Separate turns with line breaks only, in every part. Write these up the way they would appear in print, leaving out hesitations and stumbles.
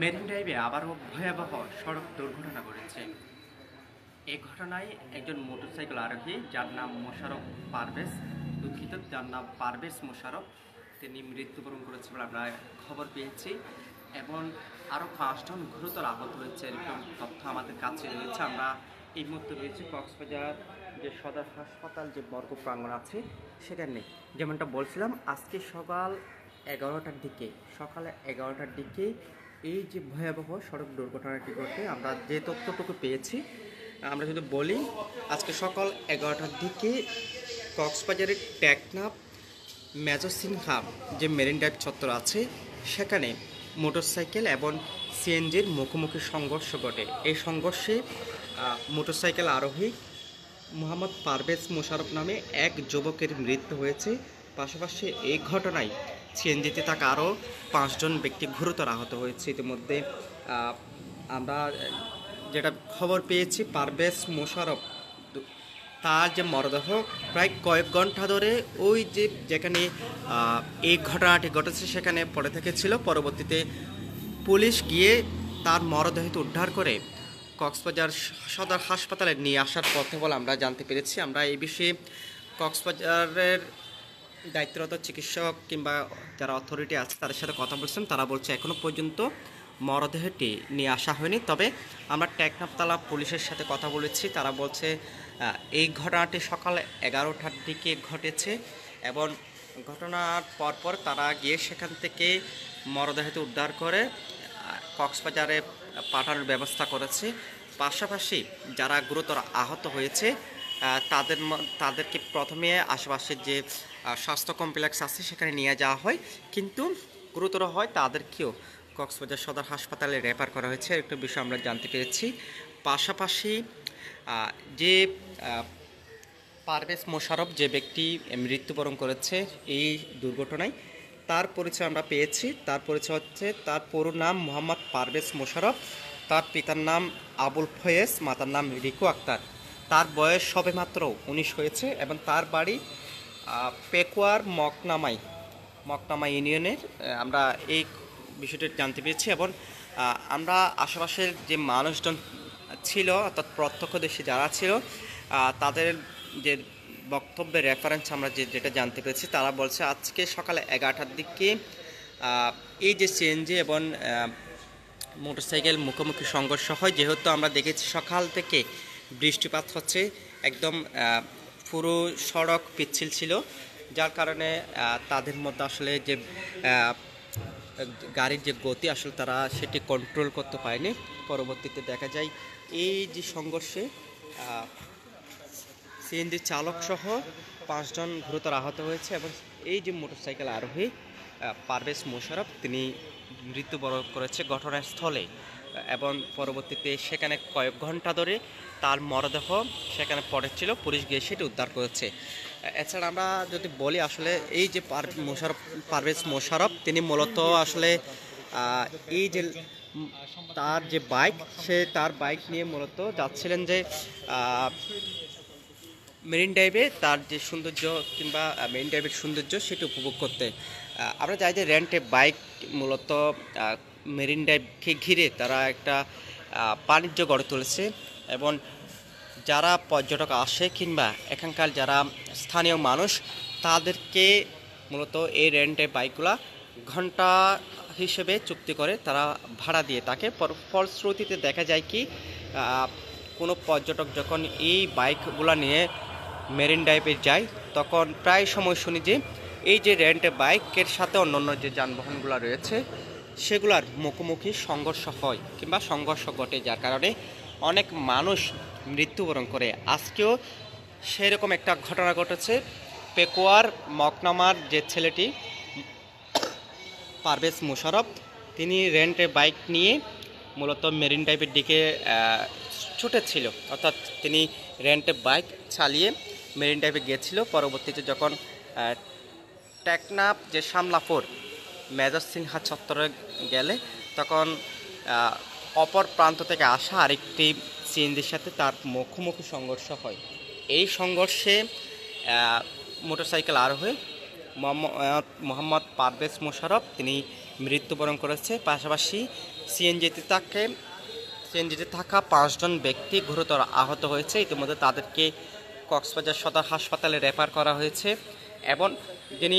Marine ড্রাইভে আবারও ভয়াবহ সড়ক দুর্ঘটনা ঘটেছে। এই ঘটনায় একজন মোটরসাইকেল আরোহী যার নাম পারভেজ মোশাররফ তিনি মৃত্যুবরণ করেছে বলে আমরা খবর পেয়েছি এবং আরও 5 জন গুরুতর আহত হয়েছে এরকম তথ্য আমাদের কাছে রয়েছে। আমরা এই মুহূর্তে রয়েছে কক্সবাজার যে সদর হাসপাতাল যে বর্গ প্রাঙ্গণ আছে সেখানে। যেমনটা বলছিলাম আজকে সকালে 11টার দিকে এই যে ভয়াবহ সড়ক দুর্ঘটনাটি ঘটে আমরা যে তথ্যটুকু পেয়েছি আমরা যদি বলি, আজকে সকাল 11টার দিকে কক্সবাজারের টেকনাফ মেজর সিনহা যে মেরিন ড্রাইভ চত্বর আছে সেখানে মোটরসাইকেল এবং সিএনজির মুখোমুখি সংঘর্ষ ঘটে। এই সংঘর্ষে মোটরসাইকেল আরোহী মোহাম্মদ পারভেজ মোশাররফ নামে এক যুবকের মৃত্যু হয়েছে। পাশাপাশি এই ঘটনায় সিএনজিতে থাকা আরও 5 জন ব্যক্তি গুরুতর আহত হয়েছে। ইতিমধ্যে আমরা যেটা খবর পেয়েছি, পারভেজ মোশাররফ তার যে মরদেহ প্রায় কয়েক ঘন্টা ধরে ওই যেখানে এই ঘটনাটি ঘটেছে সেখানে পড়ে থেকেছিল। পরবর্তীতে পুলিশ গিয়ে তার মরদেহ উদ্ধার করে কক্সবাজার সদর হাসপাতালে নিয়ে আসার পথে বলে আমরা জানতে পেরেছি। আমরা এই বিষয়ে কক্সবাজারের দায়িত্বরত চিকিৎসক কিংবা যারা অথরিটি আছে তাদের সাথে কথা বলছেন, তারা বলছে এখনও পর্যন্ত মরদেহটি নিয়ে আসা হয়নি। তবে আমরা টেকনাফতলা পুলিশের সাথে কথা বলেছি, তারা বলছে এই ঘটনাটি সকাল 11টার দিকে ঘটেছে এবং ঘটনার পরপর তারা গিয়ে সেখান থেকে মরদেহটি উদ্ধার করে কক্সবাজারে পাঠানোর ব্যবস্থা করেছে। পাশাপাশি যারা গুরুতর আহত হয়েছে তাদেরকে প্রথমে আশেপাশের যে স্বাস্থ্য কমপ্লেক্স আছে সেখানে নিয়ে যাওয়া হয়, কিন্তু গুরুতর হয় তাদেরকেও কক্সবাজার সদর হাসপাতালে রেফার করা হয়েছে। একটা বিষয় আমরা জানতে পেরেছি। পাশাপাশি যে পারভেজ মোশাররফ যে ব্যক্তি মৃত্যুবরণ করেছে এই দুর্ঘটনায়, তার পরিচয় আমরা পেয়েছি। তার পরিচয় হচ্ছে, তার পুরো নাম মোহাম্মদ পারভেজ মোশাররফ, তার পিতার নাম আবুল ফয়েজ, মাতার নাম রিকু আক্তার। তার বয়স সবেমাত্র 19 হয়েছে এবং তার বাড়ি পেকুয়ার মকনামাই ইউনিয়নের। আমরা এই বিষয়টি জানতে পেরেছি এবং আমরা আশেপাশের যে মানুষজন ছিল অর্থাৎ প্রত্যক্ষদর্শী যারা ছিল তাদের যে বক্তব্যের রেফারেন্স আমরা যেটা জানতে পেরেছি, তারা বলছে আজকে সকালে 11টার দিকে এই যে সিএনজি এবং মোটরসাইকেল মুখোমুখি সংঘর্ষ হয়। যেহেতু আমরা দেখেছি সকাল থেকে বৃষ্টিপাত হচ্ছে, একদম পুরো সড়ক পিচ্ছিল ছিল, যার কারণে তাদের মধ্যে আসলে যে গাড়ির যে গতি আসলে তারা সেটি কন্ট্রোল করতে পারেনি। পরবর্তীতে দেখা যায় এই যে সংঘর্ষে সিএনজি চালক সহ 5 জন গুরুতর আহত হয়েছে এবং এই যে মোটরসাইকেল আরোহী পারভেজ মোশাররফ তিনি মৃত্যুবরণ করেছে ঘটনাস্থলে এবং পরবর্তীতে সেখানে কয়েক ঘন্টা ধরে তার মরদেহ সেখানে পড়েছিল, পুলিশ গিয়ে সেটি উদ্ধার করেছে। এছাড়া আমরা যদি বলি, আসলে এই যে পারভেজ মোশাররফ তিনি মূলত আসলে এই যে তার যে বাইক, তার বাইক নিয়ে মূলত যাচ্ছিলেন যে মেরিন ড্রাইভে তার যে সৌন্দর্য কিংবা মেরিন ড্রাইভের সৌন্দর্য সেটি উপভোগ করতে। আমরা চাই যে রেন্টে বাইক মূলত মেরিন ড্রাইভকে ঘিরে তারা একটা বাণিজ্য গড়ে তুলেছে এবং যারা পর্যটক আসে কিংবা এখানকার যারা স্থানীয় মানুষ তাদেরকে মূলত এই রেন্টে বাইকগুলা ঘন্টা হিসেবে চুক্তি করে তারা ভাড়া দিয়ে থাকে। ফলশ্রুতিতে দেখা যায় কি কোনো পর্যটক যখন এই বাইকগুলা নিয়ে মেরিন ড্রাইভে যায় তখন প্রায় সময় শুনি যে এই যে রেন্টে বাইকের সাথে অন্যান্য যে যানবাহনগুলো রয়েছে সেগুলোর মুখোমুখি সংঘর্ষ হয় কিংবা সংঘর্ষ ঘটে, যার কারণে অনেক মানুষ মৃত্যুবরণ করে। আজকেও সেরকম একটা ঘটনা ঘটেছে। পেকুয়ার মকনামার যে ছেলেটি পারভেজ মোশাররফ তিনি রেন্টে বাইক নিয়ে মূলত মেরিন ড্রাইভের দিকে ছুটেছিল, অর্থাৎ তিনি রেন্টে বাইক চালিয়ে মেরিন ড্রাইভে গিয়েছিল। পরবর্তীতে যখন টেকনাফ যে সামলাপুর মেজর সিনহা চত্বরে গেলে তখন অপর প্রান্ত থেকে আসা আরেকটি সিএনজির সাথে তার মুখোমুখি সংঘর্ষ হয়। এই সংঘর্ষে মোটরসাইকেল আরোহী মোহাম্মদ পারভেজ মোশাররফ তিনি মৃত্যুবরণ করেছে। পাশাপাশি সিএনজিতে থাকা 5 জন ব্যক্তি গুরুতর আহত হয়েছে। ইতিমধ্যে তাদেরকে কক্সবাজার সদর হাসপাতালে রেফার করা হয়েছে এবং যিনি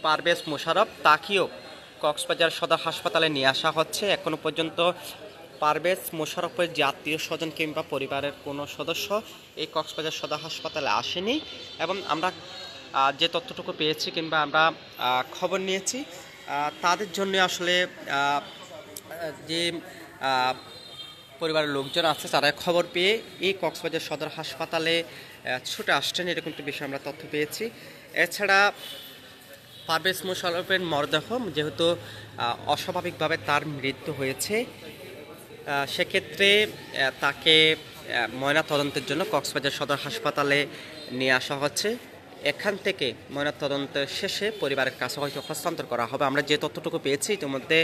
পারভেজ মোশাররফ তাকেও কক্সবাজার সদর হাসপাতালে নিয়ে আসা হচ্ছে। এখনও পর্যন্ত পারভেজ মোশাররফের যে আত্মীয় স্বজন কিংবা পরিবারের কোনো সদস্য এই কক্সবাজার সদর হাসপাতালে আসেনি এবং আমরা যে তথ্যটুকু পেয়েছি কিংবা আমরা খবর নিয়েছি তাদের জন্য আসলে যে পরিবারের লোকজন আছে তারা খবর পেয়ে এই কক্সবাজার সদর হাসপাতালে ছুটে আসছেন, এরকম একটা বিষয় আমরা তথ্য পেয়েছি। এছাড়া পারভেজ মোশাররফের মরদেহ যেহেতু অস্বাভাবিকভাবে তার মৃত্যু হয়েছে, সেক্ষেত্রে তাকে ময়নাতদন্তের জন্য কক্সবাজার সদর হাসপাতালে নিয়ে আসা হচ্ছে। এখান থেকে ময়নাতদন্ত শেষে পরিবারের কাছে হয়তো হস্তান্তর করা হবে। আমরা যে তথ্যটুকু পেয়েছি ইতিমধ্যে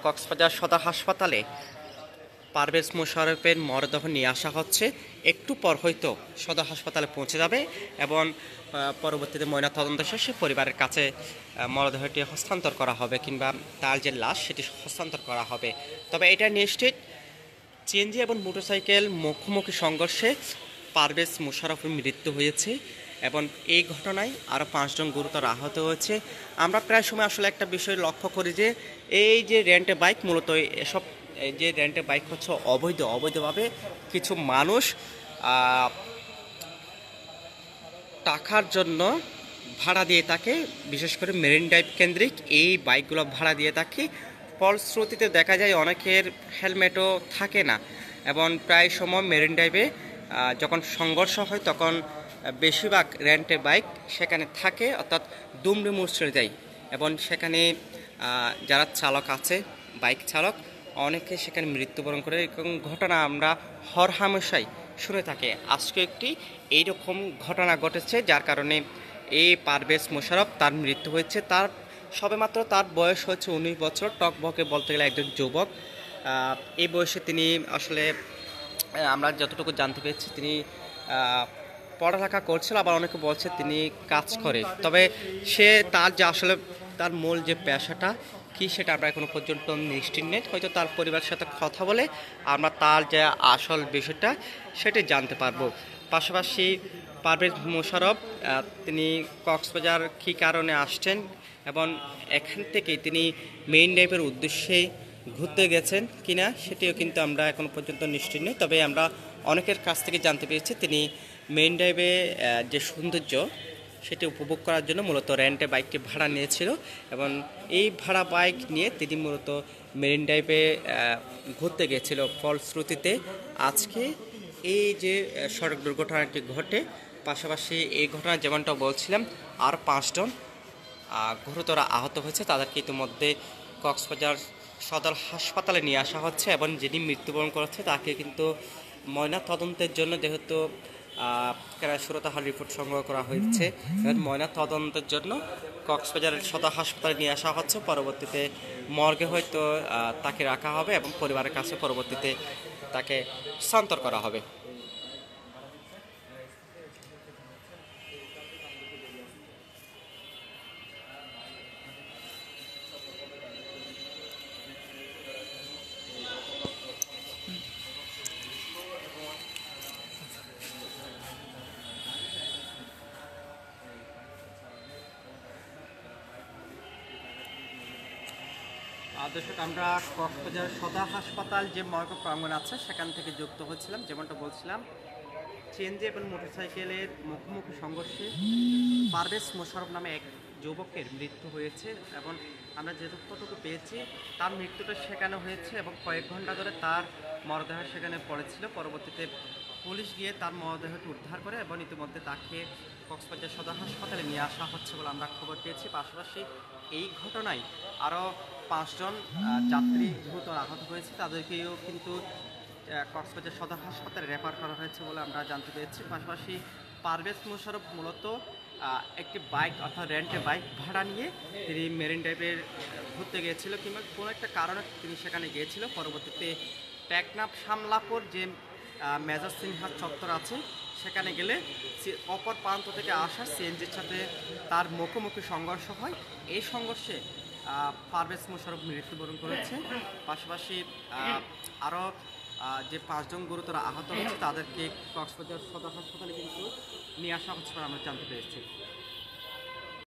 কক্সবাজার সদর হাসপাতালে পারভেজ মোশাররফের মরদেহ নিয়ে আসা হচ্ছে। একটু পর হয়তো সদর হাসপাতালে পৌঁছে যাবে এবং পরবর্তীতে ময়নাতদন্ত শেষে পরিবারের কাছে মরদেহটি হস্তান্তর করা হবে কিংবা তার যে লাশ সেটি হস্তান্তর করা হবে। তবে এটা নিশ্চিত সিএনজি এবং মোটরসাইকেল মুখোমুখি সংঘর্ষে পারভেজ মোশাররফের মৃত্যু হয়েছে এবং এই ঘটনায় আরও 5 জন গুরুতর আহত হয়েছে। আমরা প্রায় সময় আসলে একটা বিষয় লক্ষ্য করি যে এই যে রেন্টে বাইক, মূলত এসব যে রেন্টে বাইক হচ্ছে অবৈধভাবে কিছু মানুষ টাকার জন্য ভাড়া দিয়ে থাকে, বিশেষ করে মেরিন ড্রাইভ কেন্দ্রিক এই বাইকগুলো ভাড়া দিয়ে থাকে। ফলশ্রুতিতে দেখা যায় অনেকের হেলমেটও থাকে না এবং প্রায় সময় মেরিন ড্রাইভে যখন সংঘর্ষ হয় তখন বেশিরভাগ রেন্টের বাইক সেখানে থাকে, অর্থাৎ দুমড়ে মুচড়ে যায় এবং সেখানে যারা চালক আছে, বাইক চালক, অনেকে সেখানে মৃত্যুবরণ করে। এরকম ঘটনা আমরা হরহামেশাই শুনে থাকি। আজকে একটি এইরকম ঘটনা ঘটেছে, যার কারণে এই পারভেজ মোশাররফ তার মৃত্যু হয়েছে। তার সবেমাত্র তার বয়স হচ্ছে 19 বছর, টকবকে বলতে গেলে একজন যুবক। এই বয়সে তিনি আসলে আমরা যতটুকু জানতে পেরেছি তিনি পড়ালেখা করছিল, আবার অনেকে বলছে তিনি কাজ করে। তবে সে তার যে আসলে তার মূল যে পেশাটা কি সেটা আমরা এখনো পর্যন্ত নিশ্চিত নেই। হয়তো তার পরিবারের সাথে কথা বলে আমরা তার যে আসল বিষয়টা সেটি জানতে পারবো। পাশাপাশি পারভেজ মোশাররফ তিনি কক্সবাজার কী কারণে আসছেন এবং এখান থেকে তিনি মেইন ড্রাইভের উদ্দেশ্যে ঘুরতে গেছেন কিনা সেটিও কিন্তু আমরা এখনো পর্যন্ত নিশ্চিত নেই। তবে আমরা অনেকের কাছ থেকে জানতে পেরেছি তিনি মেইন ড্রাইভে যে সৌন্দর্য সেটি উপভোগ করার জন্য মূলত রেন্টে বাইকটি ভাড়া নিয়েছিল এবং এই ভাড়া বাইক নিয়ে তিনি মূলত মেরিন ড্রাইভে ঘুরতে গিয়েছিল। ফলশ্রুতিতে আজকে এই যে সড়ক দুর্ঘটনাটি ঘটে, পাশাপাশি এই ঘটনা যেমনটা বলছিলাম আর 5 জন গুরুতর আহত হয়েছে, তাদেরকে ইতিমধ্যে কক্সবাজার সদর হাসপাতালে নিয়ে আসা হচ্ছে এবং যিনি মৃত্যুবরণ করেছে তাকে কিন্তু ময়না তদন্তের জন্য, যেহেতু সুরতাহাল রিপোর্ট সংগ্রহ করা হয়েছে এবং ময়না তদন্তের জন্য কক্সবাজারের সদর হাসপাতালে নিয়ে আসা হচ্ছে। পরবর্তীতে মর্গে হয়তো তাকে রাখা হবে এবং পরিবারের কাছে পরবর্তীতে তাকে হস্তান্তর করা হবে। দর্শক, আমরা কক্সবাজার সদর হাসপাতাল যে মর্গ প্রাঙ্গণ আছে সেখান থেকে যুক্ত হচ্ছিলাম। যেমনটা বলছিলাম, সিএনজি এবং মোটরসাইকেলের মুখোমুখি সংঘর্ষে পারভেজ মোশাররফ নামে এক যুবকের মৃত্যু হয়েছে এবং আমরা যে তথ্যটুকু পেয়েছি তার মৃত্যুটা সেখানে হয়েছে এবং কয়েক ঘন্টা ধরে তার মরদেহ সেখানে পড়েছিল। পরবর্তীতে পুলিশ গিয়ে তার মরদেহটি উদ্ধার করে এবং ইতিমধ্যে তাকে কক্সবাজার সদর হাসপাতালে নিয়ে আসা হচ্ছে বলে আমরা খবর পেয়েছি। পাশাপাশি এই ঘটনায় আরও 5 জন যাত্রী গুরুতর আহত হয়েছে, তাদেরকেও কিন্তু কক্সবাজার সদর হাসপাতালে রেফার করা হয়েছে বলে আমরা জানতে পেরেছি। পাশাপাশি পারভেজ মোশাররফ মূলত একটি বাইক অর্থাৎ রেন্টে বাইক ভাড়া নিয়ে তিনি মেরিন ড্রাইভের ঘুরতে গিয়েছিল কিংবা কোনো একটা কারণে তিনি সেখানে গিয়েছিল। পরবর্তীতে টেকনাফ সামলাপুর যে মেজর সিনহা চত্বর আছে সেখানে গেলে অপর প্রান্ত থেকে আসা সিএনজির সাথে তার মুখোমুখি সংঘর্ষ হয়। এই সংঘর্ষে পারভেজ মোশাররফ মৃত্যুবরণ করেছে। পাশাপাশি আরও যে 5 জন গুরুতর আহত হয়েছে তাদেরকে কক্সবাজার সদর হাসপাতালে কিন্তু নিয়ে আসা হচ্ছে বলে আমরা জানতে পেরেছি।